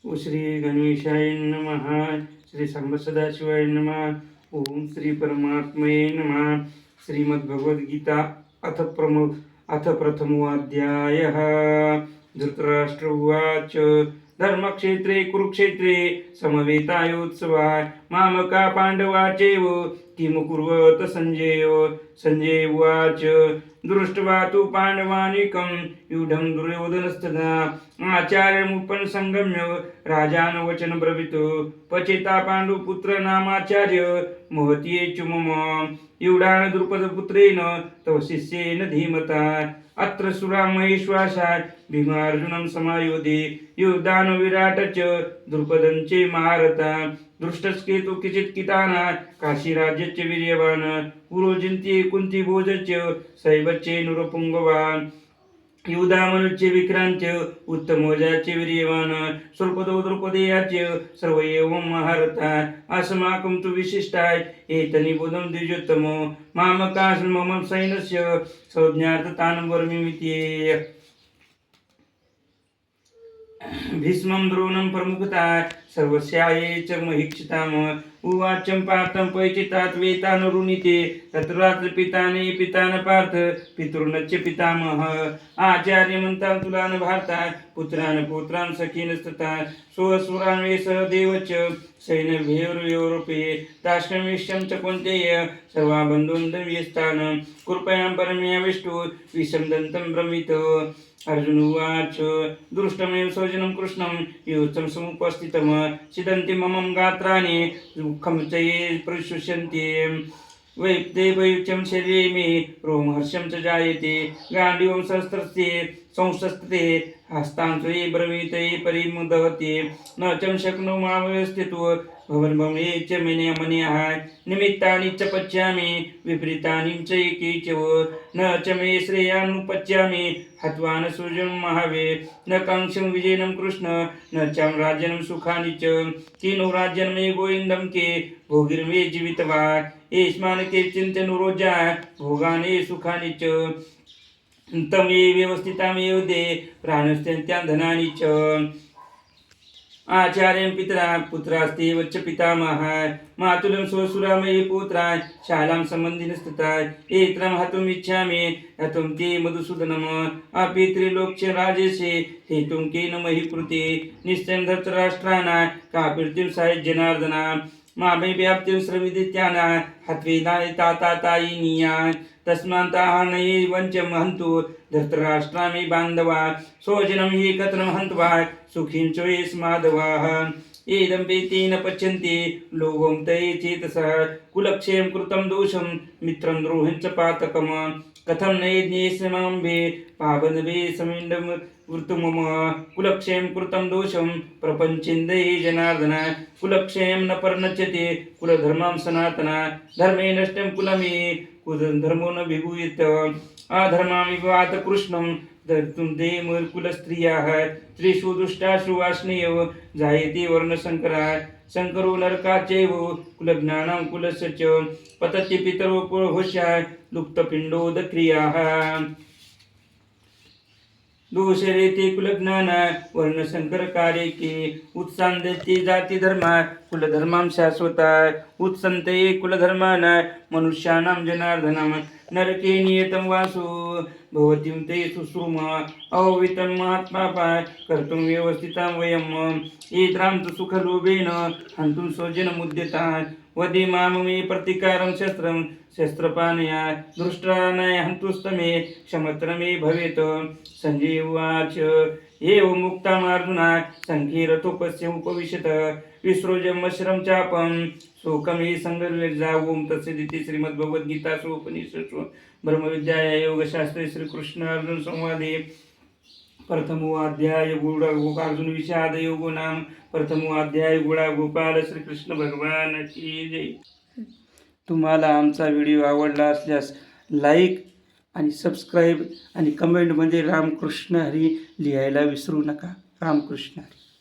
श्री गणेशाय नमः. श्री सांब सदाशिवाय नमः. ओम श्री परमात्मये नमः. श्रीमद्भगवद्गीता अथ प्रथमोऽध्यायः. धृतराष्ट्र उवाच धर्मक्षेत्रे कुरुक्षेत्रे समवेतायोत्सवाः मामका पाण्डवाचैव किं कुर्वत संजय. संजय उवाच दृष्ट्वा तु पाण्डवानीकं यूढं दुर्योधनस्तदा आचार्यमुपसंगम्य राजान वचन ब्रवीत पचेता पाण्डुपुत्र नामाचार्य महतीयेचु मम यूढान द्रुपदपुत्रेण तव शिष्येन धीमता अत्र सुरा महेश्वासा भीमार्जुनं समायोधे युद्धान विराट च द्रुपदं च महारथा दृष्टस्केतु किचित्किताना काशीराज्यस्य वीर्यवान् पुरोजिन्ति कुन्ती भोजस्य सैवच्चे नुरपुङ्गवान् युधामनुच्य विक्रांत्य उत्तमोजाचे वीर्यवान् स्वल्पदो द्रुपदेयाच्य सर्व एवं महारथा अस्माकं तु विशिष्टाय एतनिबोधं द्विजोत्तमो मामका मम सैन्यस्य संज्ञार्थतान् वर्मिमित्येय. भीष्मं द्रोणं प्रमुखता सर्वस्याये च महीक्षिताम् उवाचं पार्थं पैचितात् वेतानुरुणीते तत्रात्र पिताने पितान पार्थ पितॄनश्च पितामह आचार्यमन्तां तुलान् भारता पुत्रान् पौत्रान् सखीनस्तथा स्वसुरान् वेसः देवच सैन्यभ्योरुपे दाश्रमेश्यं च कौन्तेय सर्वा बन्धून् कृपयां परमेयाविष्टु विषं दन्तं ब्रवीत. अर्जुन उवाच दृष्टमेव स्वजनं कृष्णं युत्सं समुपस्थितं छिदन्ति मम गात्राणि दुःखं च ये प्रशुष्यन्ति वैप्ते वैच्यं शरीरे मे रोमहर्षं च जायते गाण्डीवं सहस्रस्ये संशस्ते हस्तां स्वे ब्रवीते परिमुदहते न च शक्नुमावस्थितो भवन्भवे च मन्यः निमित्तानि च पश्यामि विपरीतानि च एके च न च मे श्रेयानुपश्यामि हत्वा न सुजनं महावे न काङ्क्षं विजयनं कृष्ण न च राज्यं सुखानि च किनु राज्यन्मे गोविन्दं के भोगिर्मे जीवितवा एष्मान् के चिन्तनुरोजा भोगानि सुखानि च तं ये व्यवस्थितामेव दे प्राणस्त्यन्त्यान् धनानि च. आचार्यं पितरा पुत्रास्तेव च पितामहः मातुलं स्वसुरामयि पुत्रा शालां सम्बन्धिनस्तथा एत्रं हतुमिच्छामि हतुं ते मधुसूदनम् अपि त्रिलोक्य राजेशे हेतुं केन मही कृते निश्चयं धृतराष्ट्राणां कापीर्तिं साय जनार्दना मामे व्याप्तिं श्रमिदित्याना हत्वेदाय तातातायिनीया तस्मान्ताः नये वञ्चं हन्तु धृतराष्ट्रामि बान्धवा स्वजनं हि कथनं हन्त्वा सुखीं च यस्मादवाः एदं वेतेन पच्यन्ते लोभं तये चेतसः कुलक्षयं कृतं दोषं मित्रं द्रोहं च पातकम् कथं नयज्ञेशमाम्बे पावनवे समिण्डं वृतुमम कुलक्षयं कृतं दोषं प्रपञ्चिन्दये जनार्दन कुलक्षयं न पर्नच्यते कुलधर्मं सनातना धर्मे नष्टं कुलमे कुलधर्मो न विभूयेत अधर्मामिवात कृष्णं दर्तुं ते कुलस्त्रियाः त्रिषु दुष्टासु वाष्णेयो जायते वर्णशङ्करः शङ्करो नरकाच्चैव कुलज्ञानां कुलस्य च पतति पितरो पुरुषः लुप्तपिण्डोदक्रियाः दोषरेते कुलज्ञान वर्णशङ्करकार्यके उत्सान्दते जातिधर्मा कुलधर्मां शाश्वता उत्सन्ते कुलधर्मान् मनुष्याणां जनार्दनं नरके नियतं वासु भवतीं ते शुश्रूम अवितं महात्मापा कर्तुं व्यवस्थितां वयम् एत्रां तु सुखलोभेन हन्तुं स्वजनमुद्यताः वदे मां मे प्रतिकारं शस्त्रं शस्त्रपाणया दृष्टानाय हन्तुस्तमे क्षमत्र मे भवेत्. संजय उवाच एवमुक्तमार्जुना सङ्ख्ये रथोपस्य उपविशत विसृजं वज्रं चापं शोकं हि सङ्गर्जावों तत्सदिति श्रीमद्भगवद्गीतासु उपनिषत्सु ब्रह्मविद्यायां योगशास्त्रे श्रीकृष्णार्जुन संवादे प्रथमोऽध्याय गोपार्जुन विषाद योगो नाम प्रथमोऽध्याय गोपाल श्रीकृष्ण भगवान की जय. तुम्हाला आमचा व्हिडिओ आवडला असल्यास लाईक आणि सबस्क्राईब आणि कमेंटमध्ये रामकृष्ण हरी लिहायला विसरू नका. रामकृष्ण हरी.